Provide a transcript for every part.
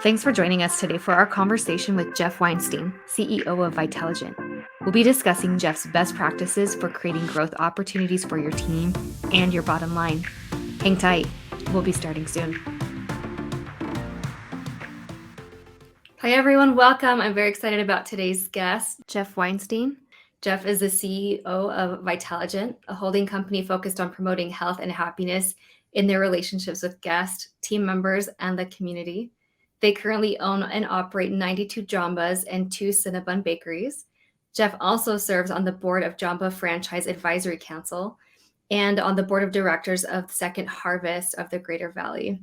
Thanks for joining us today for our conversation with Jeff Weinstein, CEO of Vitaligent. We'll be discussing Jeff's best practices for creating growth opportunities for your team and your bottom line. Hang tight, we'll be starting soon. Hi everyone, welcome. I'm very excited about today's guest, Jeff Weinstein. Jeff is the CEO of Vitaligent, a holding company focused on promoting health and happiness in their relationships with guests, team members, and the community. They currently own and operate 92 Jambas and 2 Cinnabon bakeries. Jeff also serves on the board of Jamba Franchise Advisory Council and on the board of directors of Second Harvest of the Greater Valley.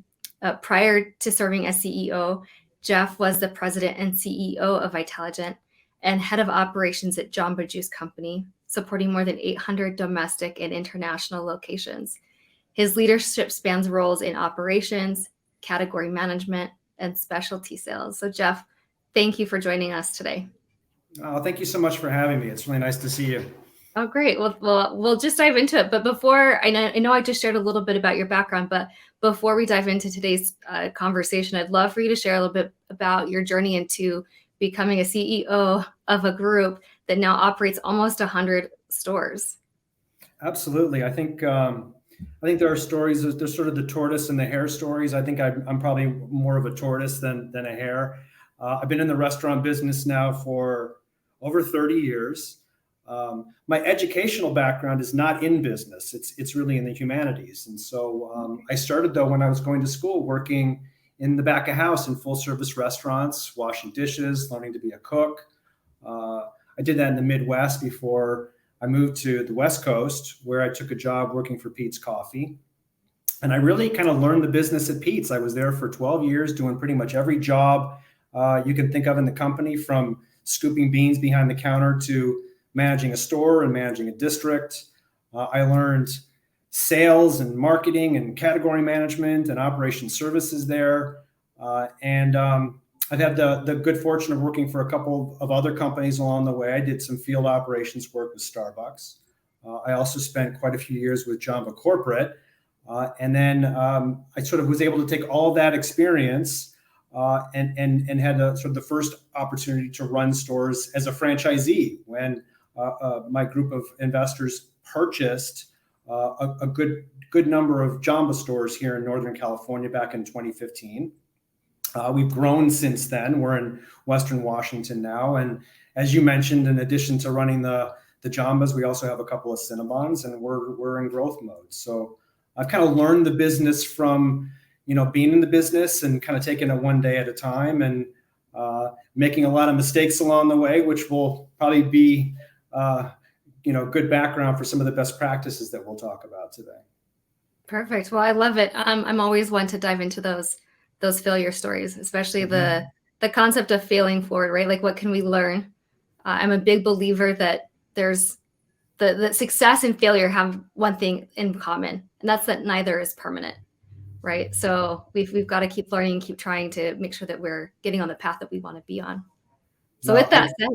Prior to serving as CEO, Jeff was the president and CEO of Vitaligent and head of operations at Jamba Juice Company, supporting more than 800 domestic and international locations. His leadership spans roles in operations, category management, and specialty sales. So Jeff, thank you for joining us today. Thank you so much for having me. It's really nice to see you. Oh, great. Well, we'll just dive into it. But before, I know I just shared a little bit about your background, but before we dive into today's conversation, I'd love for you to share a little bit about your journey into becoming a CEO of a group that now operates almost 100 stores. Absolutely. I think there are stories. There's sort of the tortoise and the hare stories. I think I'm probably more of a tortoise than a hare. I've been in the restaurant business now for over 30 years. My educational background is not in business. It's really in the humanities. And so I started, though, when I was going to school, working in the back of house in full service restaurants, washing dishes, learning to be a cook. I did that in the Midwest before I moved to the West Coast, where I took a job working for Peet's Coffee. And I really kind of learned the business at Peet's. I was there for 12 years doing pretty much every job you can think of in the company, from scooping beans behind the counter to managing a store and managing a district. I learned sales and marketing and category management and operation services there. And I've had the good fortune of working for a couple of other companies along the way. I did some field operations work with Starbucks. I also spent quite a few years with Jamba Corporate. And then I sort of was able to take all of that experience and had sort of the first opportunity to run stores as a franchisee when my group of investors purchased a good number of Jamba stores here in Northern California back in 2015. We've grown since then. We're in Western Washington now. And as you mentioned, in addition to running the Jambas, we also have a couple of Cinnabons, and we're in growth mode. So I've kind of learned the business from, being in the business and kind of taking it one day at a time and making a lot of mistakes along the way, which will probably be, good background for some of the best practices that we'll talk about today. Perfect. Well, I love it. I'm always one to dive into those failure stories, especially the concept of failing forward, right? Like, what can we learn? I'm a big believer that there's the success and failure have one thing in common, and that's that neither is permanent, right? So we've got to keep learning, keep trying to make sure that we're getting on the path that we want to be on. So with that said,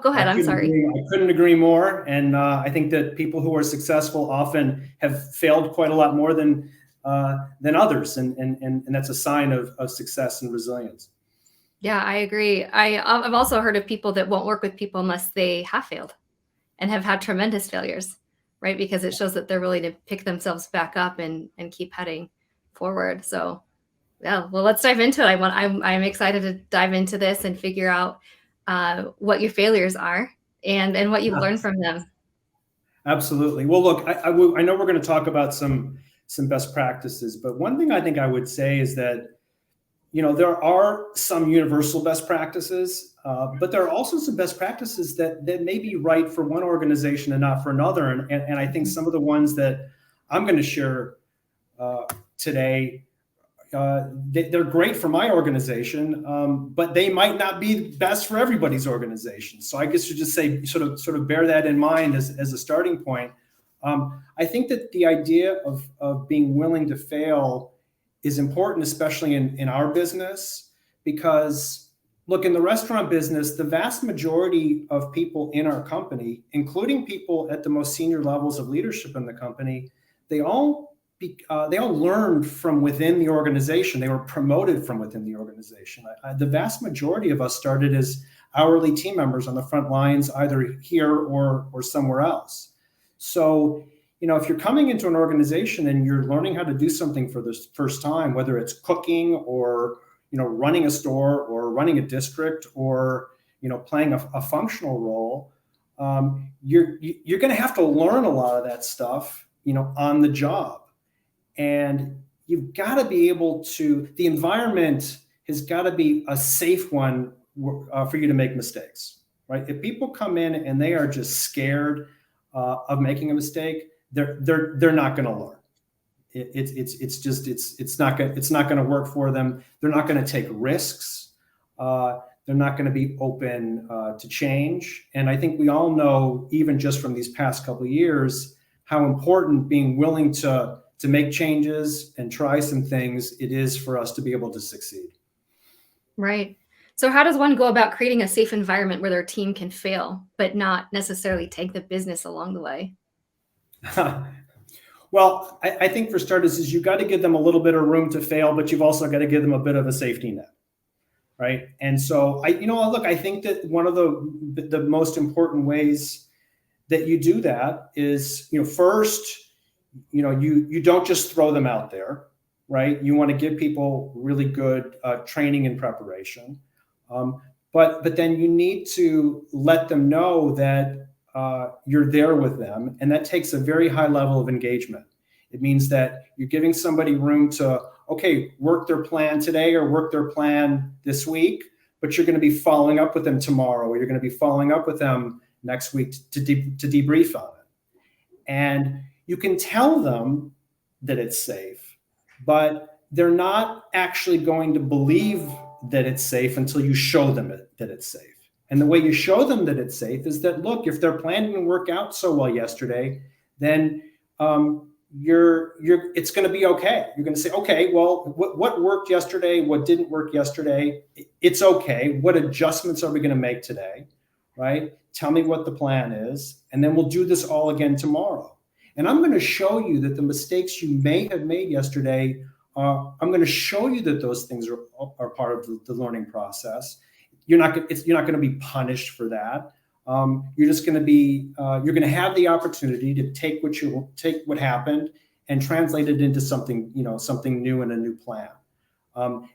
go ahead. I'm sorry. I couldn't agree more. And I think that people who are successful often have failed quite a lot more than others. And that's a sign of success and resilience. Yeah, I agree. I've also heard of people that won't work with people unless they have failed and have had tremendous failures, right? Because it shows that they're willing to pick themselves back up and keep heading forward. So yeah, well, let's dive into it. I'm excited to dive into this and figure out what your failures are and what you've learned from them. Absolutely. Well, look, I know we're going to talk about some best practices, but one thing I think I would say is that, there are some universal best practices, but there are also some best practices that may be right for one organization and not for another. And I think some of the ones that I'm going to share today, they're great for my organization, but they might not be best for everybody's organization. So I guess you just say sort of bear that in mind as a starting point. I think that the idea of being willing to fail is important, especially in our business, because look, in the restaurant business, the vast majority of people in our company, including people at the most senior levels of leadership in the company, they all they all learned from within the organization. They were promoted from within the organization. The vast majority of us started as hourly team members on the front lines, either here or somewhere else. So, if you're coming into an organization and you're learning how to do something for the first time, whether it's cooking or, running a store or running a district or, playing a functional role, you're going to have to learn a lot of that stuff, on the job. And you've got to be able to, the environment has got to be a safe one for you to make mistakes, right? If people come in and they are just scared of making a mistake, they're not going to learn. It's not going to work for them. They're not going to take risks. They're not going to be open to change. And I think we all know, even just from these past couple of years, how important being willing to make changes and try some things it is for us to be able to succeed. Right. So how does one go about creating a safe environment where their team can fail, but not necessarily take the business along the way? Well, I think for starters is you've got to give them a little bit of room to fail, but you've also got to give them a bit of a safety net. Right. And so I think that one of the most important ways that you do that is, first, you don't just throw them out there, right? You want to give people really good training and preparation. But then you need to let them know that you're there with them. And that takes a very high level of engagement. It means that you're giving somebody room to, work their plan today or work their plan this week, but you're going to be following up with them tomorrow, or you're going to be following up with them next week to debrief on it. And you can tell them that it's safe, but they're not actually going to believe that it's safe until you show them that it's safe. And the way you show them that it's safe is that, look, if their plan didn't work out so well yesterday, then it's going to be okay. You're going to say, okay, well, what worked yesterday? What didn't work yesterday? It's okay. What adjustments are we going to make today? Right? Tell me what the plan is, and then we'll do this all again tomorrow. And I'm going to show you that the mistakes you may have made yesterday, I'm going to show you that those things are part of the learning process. You're not going to be punished for that. You're just going to be, you're going to have the opportunity to take what happened and translate it into something new and a new plan.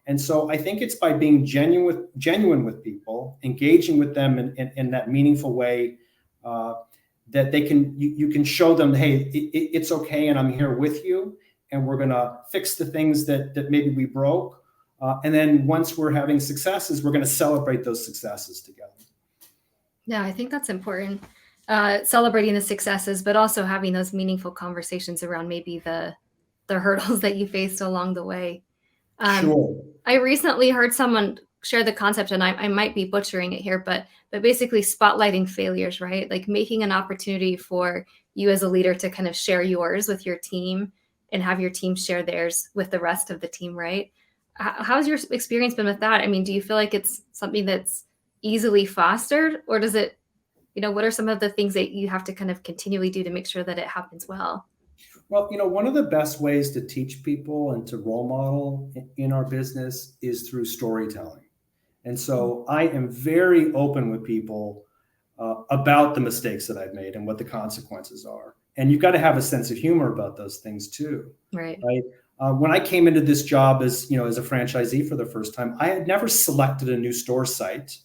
And so I think it's by being genuine with people, engaging with them in that meaningful way, that you can show them, hey, it's okay, and I'm here with you, and we're going to fix the things that maybe we broke. And then once we're having successes, we're going to celebrate those successes together. Yeah, I think that's important. Celebrating the successes, but also having those meaningful conversations around maybe the hurdles that you faced along the way. Sure. I recently heard someone share the concept, and I might be butchering it here, but basically spotlighting failures, right? Like making an opportunity for you as a leader to kind of share yours with your team and have your team share theirs with the rest of the team, right? How's your experience been with that? I mean, do you feel like it's something that's easily fostered, or does it, what are some of the things that you have to kind of continually do to make sure that it happens well? Well, one of the best ways to teach people and to role model in our business is through storytelling. And so I am very open with people about the mistakes that I've made and what the consequences are. And you've got to have a sense of humor about those things too. Right. When I came into this job as a franchisee for the first time, I had never selected a new store site.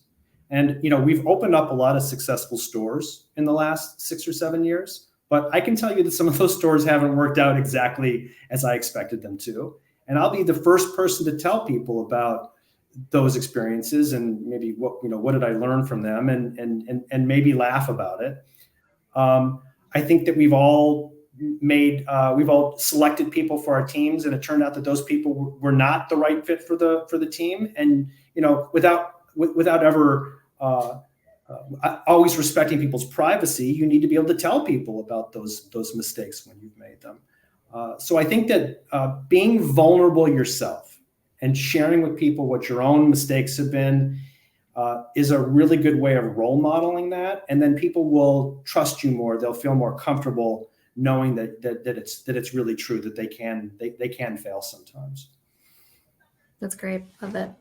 And, we've opened up a lot of successful stores in the last 6 or 7 years, but I can tell you that some of those stores haven't worked out exactly as I expected them to. And I'll be the first person to tell people about those experiences and maybe what did I learn from them, and maybe laugh about it. I think that we've all selected people for our teams, and it turned out that those people were not the right fit for the team. And, without ever always respecting people's privacy, you need to be able to tell people about those mistakes when you've made them. So I think that being vulnerable yourself and sharing with people what your own mistakes have been is a really good way of role modeling that. And then people will trust you more. They'll feel more comfortable knowing that it's really true, that they can fail sometimes. That's great. Love it.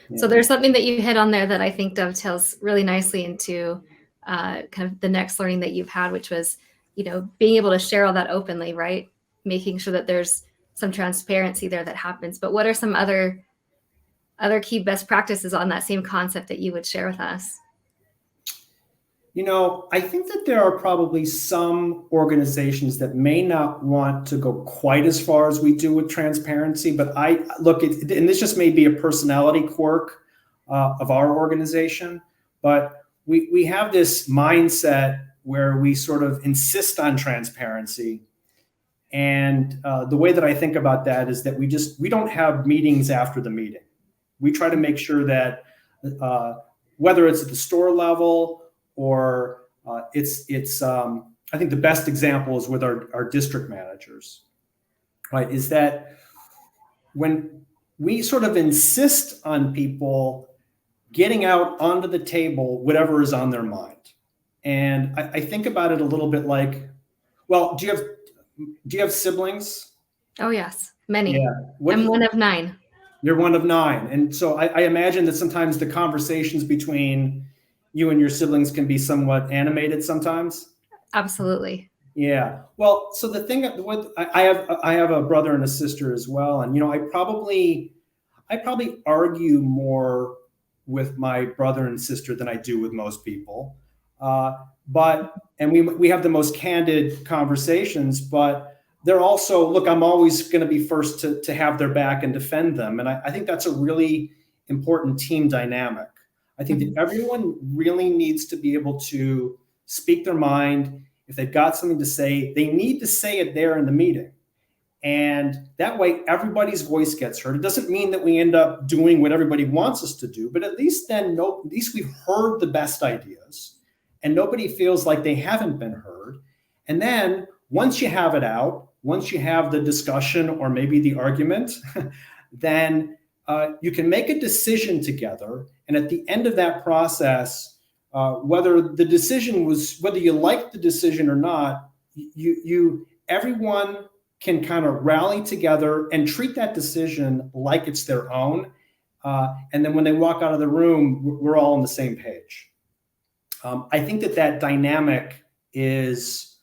Yeah. So there's something that you hit on there that I think dovetails really nicely into kind of the next learning that you've had, which was, being able to share all that openly, right? Making sure that there's some transparency there that happens. But what are some other key best practices on that same concept that you would share with us? I think that there are probably some organizations that may not want to go quite as far as we do with transparency, but and this just may be a personality quirk of our organization, but we have this mindset where we sort of insist on transparency. And the way that I think about that is that we don't have meetings after the meeting. We try to make sure that whether it's at the store level or I think the best example is with our district managers, right? Is that when we sort of insist on people getting out onto the table whatever is on their mind. And I think about it a little bit like, well, do you have siblings? Oh, yes, many. Yeah. I'm one of 9. You're one of 9. And so I imagine that sometimes the conversations between you and your siblings can be somewhat animated sometimes. Absolutely. Yeah. Well, so the thing with I have a brother and a sister as well, and I probably argue more with my brother and sister than I do with most people. And we have the most candid conversations, but they're also, look, I'm always going to be first to have their back and defend them. And I think that's a really important team dynamic. I think that everyone really needs to be able to speak their mind. If they've got something to say, they need to say it there in the meeting. And that way everybody's voice gets heard. It doesn't mean that we end up doing what everybody wants us to do, but at least we've heard the best ideas and nobody feels like they haven't been heard. And then once you have it out, once you have the discussion or maybe the argument, then you can make a decision together. And at the end of that process, whether you like the decision or not, everyone can kind of rally together and treat that decision like it's their own. And then when they walk out of the room, we're all on the same page. I think that dynamic is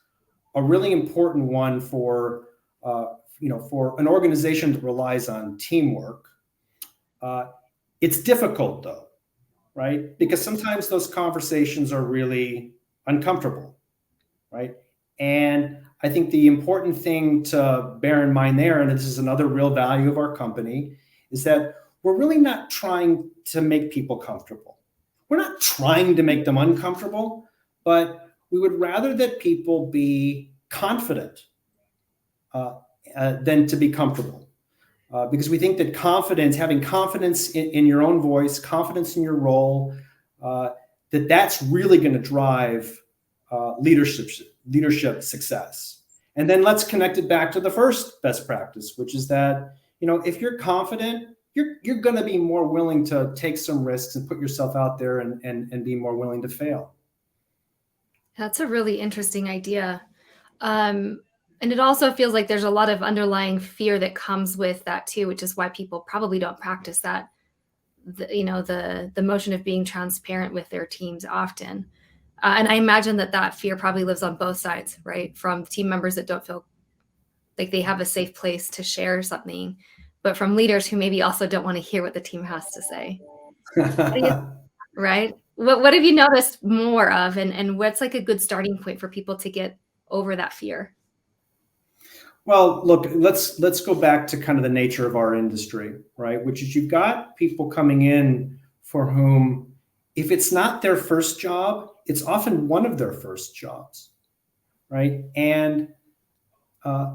a really important one for an organization that relies on teamwork. It's difficult though, right? Because sometimes those conversations are really uncomfortable, right? And I think the important thing to bear in mind there, and this is another real value of our company, is that we're really not trying to make people comfortable. We're not trying to make them uncomfortable, but we would rather that people be confident than to be comfortable. Because we think that having confidence in your own voice, confidence in your role, that's really going to drive leadership success. And then let's connect it back to the first best practice, which is that, if you're confident, you're going to be more willing to take some risks and put yourself out there and be more willing to fail. That's a really interesting idea. And it also feels like there's a lot of underlying fear that comes with that too, which is why people probably don't practice that, the motion of being transparent with their teams often. And I imagine that fear probably lives on both sides, right? From team members that don't feel like they have a safe place to share something, but from leaders who maybe also don't want to hear what the team has to say. Right? What have you noticed more of, and what's like a good starting point for people to get over that fear? Well, look, let's go back to kind of the nature of our industry, right? Which is you've got people coming in for whom, if it's not their first job, it's often one of their first jobs, right? And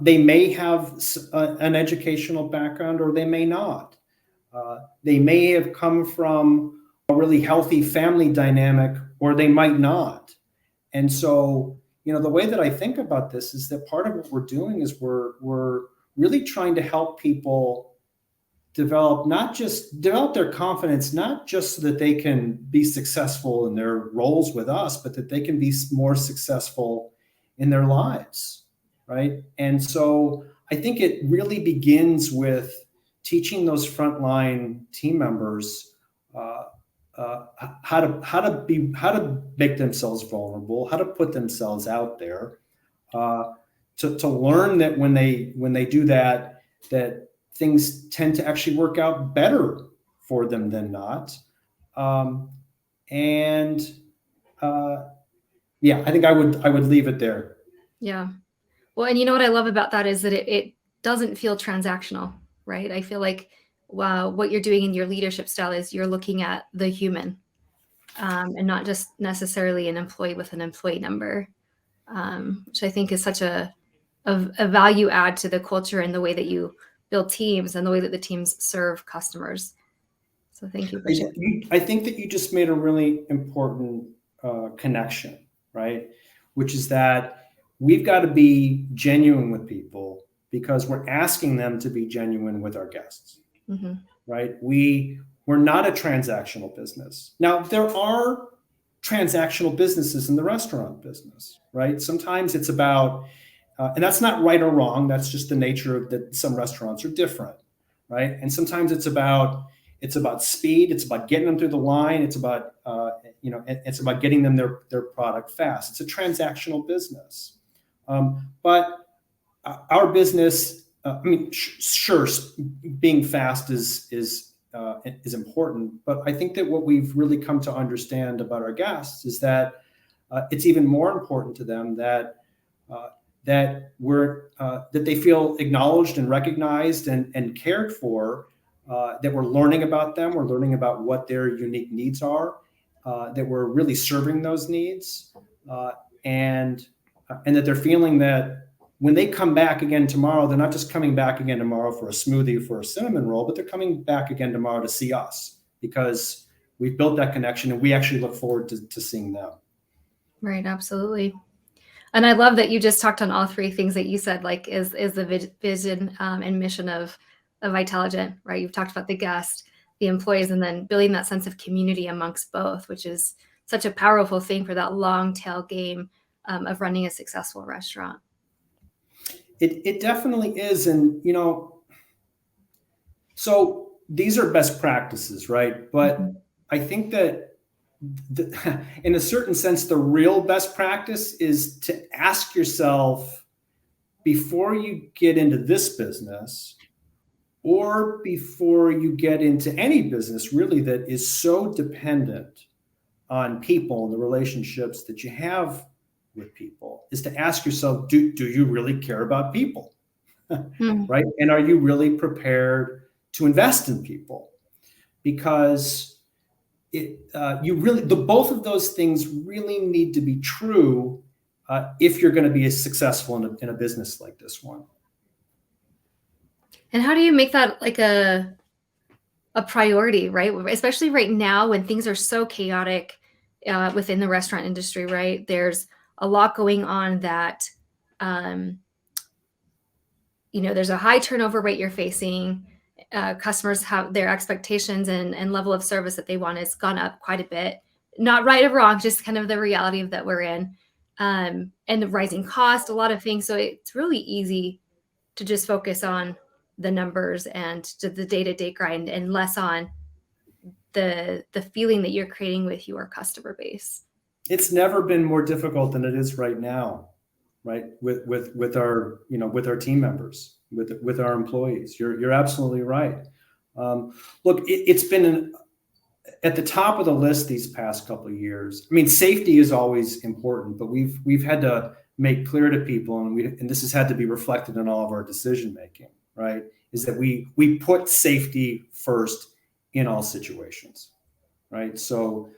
they may have an educational background or they may not. They may have come from a really healthy family dynamic or they might not. And so, the way that I think about this is that part of what we're doing is we're really trying to help people develop their confidence, not just so that they can be successful in their roles with us, but that they can be more successful in their lives. right? And so I think it really begins with teaching those frontline team members how to make themselves vulnerable, how to put themselves out there, to learn that when they do that, that things tend to actually work out better for them than not. And yeah, I think I would leave it there. Yeah. Well, and you know what I love about that is that it doesn't feel transactional, right? I feel like what you're doing in your leadership style is you're looking at the human, and not just necessarily an employee with an employee number, which I think is such a value add to the culture and the way that you build teams and the way that the teams serve customers. So thank you for sharing. I think that you just made a really important connection, right? Which is that we've got to be genuine with people because we're asking them to be genuine with our guests, right? We're not a transactional business. Now, there are transactional businesses in the restaurant business, right? Sometimes it's about, and that's not right or wrong. That's just the nature of that. Some restaurants are different, right? And sometimes it's about speed. It's about getting them through the line. It's about it's about getting them their product fast. It's a transactional business, but our business. I mean, sure, being fast is important, but I think that what we've really come to understand about our guests is that it's even more important to them that that they feel acknowledged and recognized and cared for. That we're learning about them, we're learning about what their unique needs are, that we're really serving those needs, and that they're feeling that when they come back again tomorrow, they're not just coming back again tomorrow for a smoothie, for a cinnamon roll, but they're coming back again tomorrow to see us because we've built that connection and we actually look forward to seeing them. Right, absolutely. And I love that you just talked on all three things that you said, like is the vision and mission of Vitaligent, right? You've talked about the guest, the employees, and then building that sense of community amongst both, which is such a powerful thing for that long tail game of running a successful restaurant. It definitely is. And, so these are best practices, right? But I think that in a certain sense, the real best practice is to ask yourself before you get into this business or before you get into any business really that is so dependent on people and the relationships that you have with people, is to ask yourself, do you really care about people? Right? And are you really prepared to invest in people? Because both of those things really need to be true if you're going to be as successful in a business like this one. And how do you make that like a priority, right? Especially right now when things are so chaotic within the restaurant industry, right? There's a lot going on that, there's a high turnover rate you're facing. Customers have their expectations and level of service that they want has gone up quite a bit. Not right or wrong, just kind of the reality of that we're in. And the rising cost, a lot of things. So it's really easy to just focus on the numbers and the day-to-day grind and less on the feeling that you're creating with your customer base. It's never been more difficult than it is right now, right? With our team members, with our employees. You're absolutely right. Look, it's been at the top of the list these past couple of years. I mean, safety is always important, but we've had to make clear to people, and this has had to be reflected in all of our decision making, right? Is that we put safety first in all situations, right? So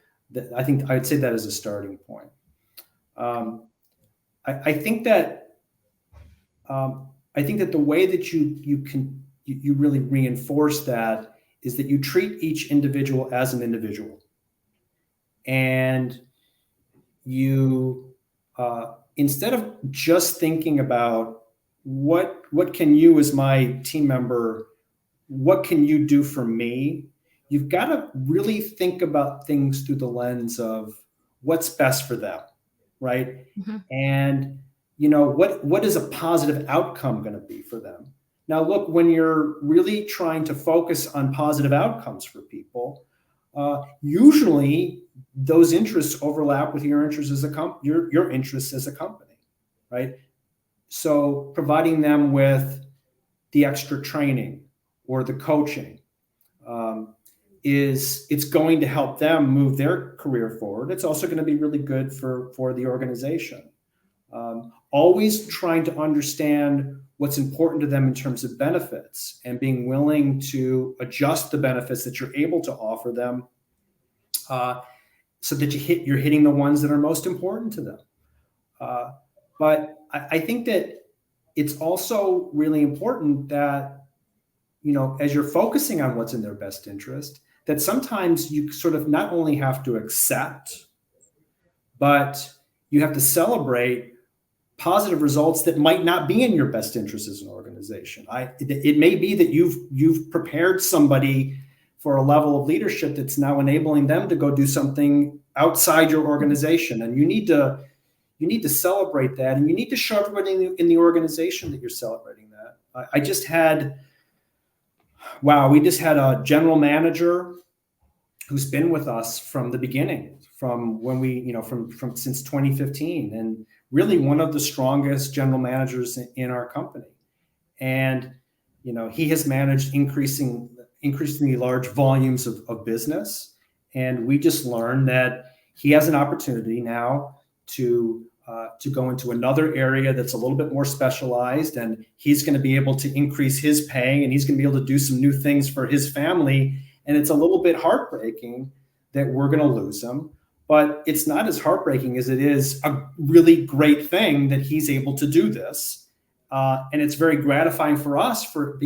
I think I'd say that as a starting point. I think that the way that you really reinforce that is that you treat each individual as an individual, and you instead of just thinking about what can you as my team member, what can you do for me? You've got to really think about things through the lens of what's best for them, right? And what is a positive outcome going to be for them? Now, look, when you're really trying to focus on positive outcomes for people, usually those interests overlap with your interests as your interests as a company, right? So providing them with the extra training or the coaching it's going to help them move their career forward. It's also going to be really good for the organization. Always trying to understand what's important to them in terms of benefits and being willing to adjust the benefits that you're able to offer them so that you're hitting the ones that are most important to them. But I think that it's also really important that, as you're focusing on what's in their best interest, that sometimes you sort of not only have to accept, but you have to celebrate positive results that might not be in your best interest as an organization. It may be that you've prepared somebody for a level of leadership that's now enabling them to go do something outside your organization, and you need to celebrate that, and you need to show everybody in the organization that you're celebrating that. We just had a general manager who's been with us from the beginning, from when we, from since 2015, and really one of the strongest general managers in our company. And, he has managed increasingly large volumes of business. And we just learned that he has an opportunity now to go into another area that's a little bit more specialized, and he's going to be able to increase his pay, and he's going to be able to do some new things for his family. And it's a little bit heartbreaking that we're going to lose him, but it's not as heartbreaking as it is a really great thing that he's able to do this. And it's very gratifying for us, for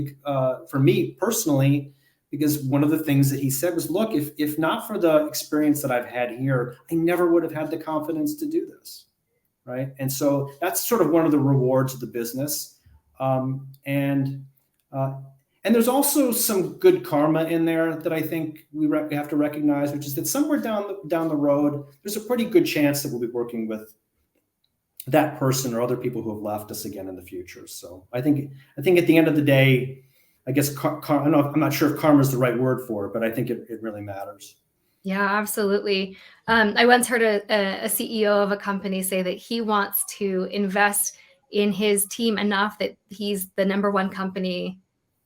me personally, because one of the things that he said was, look, if not for the experience that I've had here, I never would have had the confidence to do this. Right. And so that's sort of one of the rewards of the business. And there's also some good karma in there that I think we have to recognize, which is that somewhere down the road, there's a pretty good chance that we'll be working with that person or other people who have left us again in the future. So I think at the end of the day, I guess I'm not sure if karma is the right word for it, but I think it really matters. Yeah, absolutely. I once heard a CEO of a company say that he wants to invest in his team enough that he's the number one company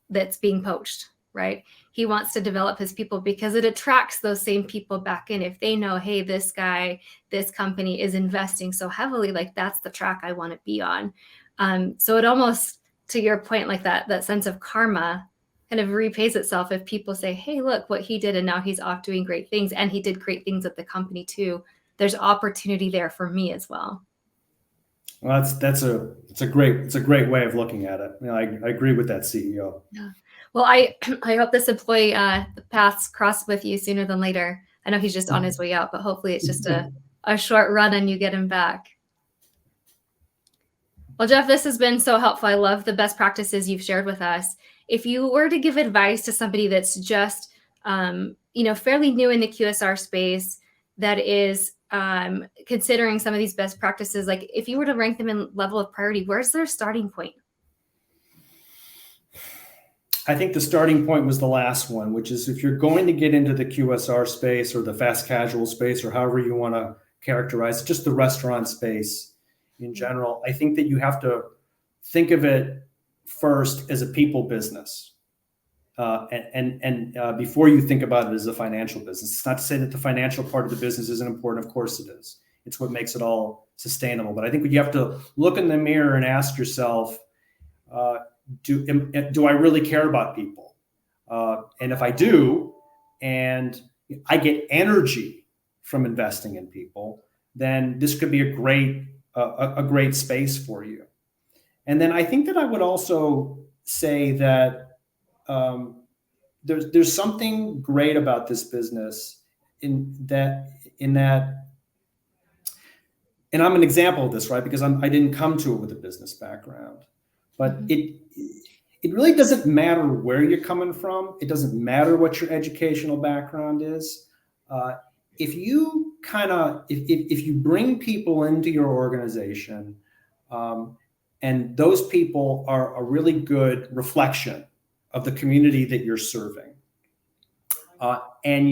that's being poached, right? He wants to develop his people because it attracts those same people back in. If they know, hey, this company is investing so heavily, like that's the track I want to be on. So it almost, to your point, like that sense of karma kind of repays itself if people say, hey, look what he did, and now he's off doing great things, and he did great things at the company too. There's opportunity there for me as well. Well, it's a great way of looking at it. I agree with that CEO. Yeah. Well, I hope this employee paths cross with you sooner than later. I know he's just on his way out, but hopefully it's just a short run and you get him back. Well, Jeff, this has been so helpful. I love the best practices you've shared with us. If you were to give advice to somebody that's just, fairly new in the QSR space, that is considering some of these best practices, like if you were to rank them in level of priority, where's their starting point? I think the starting point was the last one, which is if you're going to get into the QSR space or the fast casual space, or however you want to characterize it, just the restaurant space in general, I think that you have to think of it first as a people business. And before you think about it as a financial business. It's not to say that the financial part of the business isn't important. Of course it is. It's what makes it all sustainable. But I think you have to look in the mirror and ask yourself, do I really care about people? And if I do, and I get energy from investing in people, then this could be a great space for you. And then I think that I would also say that there's something great about this business in that, and I'm an example of this, right? Because I didn't come to it with a business background, but it really doesn't matter where you're coming from. It doesn't matter what your educational background is. If you bring people into your organization And those people are a really good reflection of the community that you're serving. And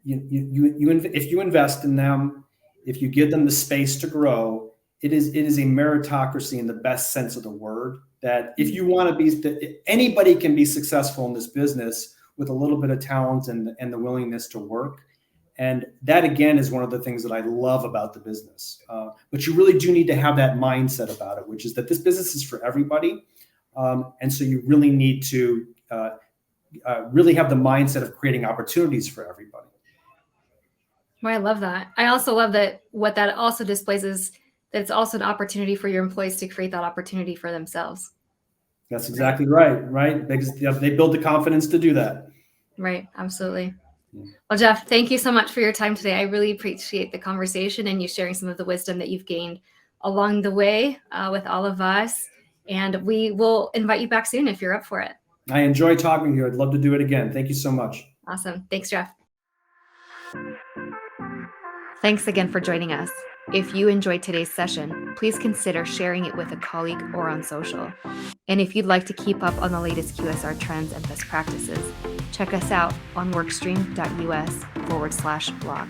if you invest in them, if you give them the space to grow, it is a meritocracy in the best sense of the word. That if you want to be, anybody can be successful in this business with a little bit of talent and the willingness to work. And that, again, is one of the things that I love about the business. But you really do need to have that mindset about it, which is that this business is for everybody. And so you really need to really have the mindset of creating opportunities for everybody. Well, I love that. I also love that what that also displays is that it's also an opportunity for your employees to create that opportunity for themselves. That's exactly right? Because they build the confidence to do that. Right, absolutely. Well, Jeff, thank you so much for your time today. I really appreciate the conversation and you sharing some of the wisdom that you've gained along the way with all of us. And we will invite you back soon if you're up for it. I enjoy talking to you. I'd love to do it again. Thank you so much. Awesome. Thanks, Jeff. Thanks again for joining us. If you enjoyed today's session, please consider sharing it with a colleague or on social. And if you'd like to keep up on the latest QSR trends and best practices, check us out on workstream.us/blog.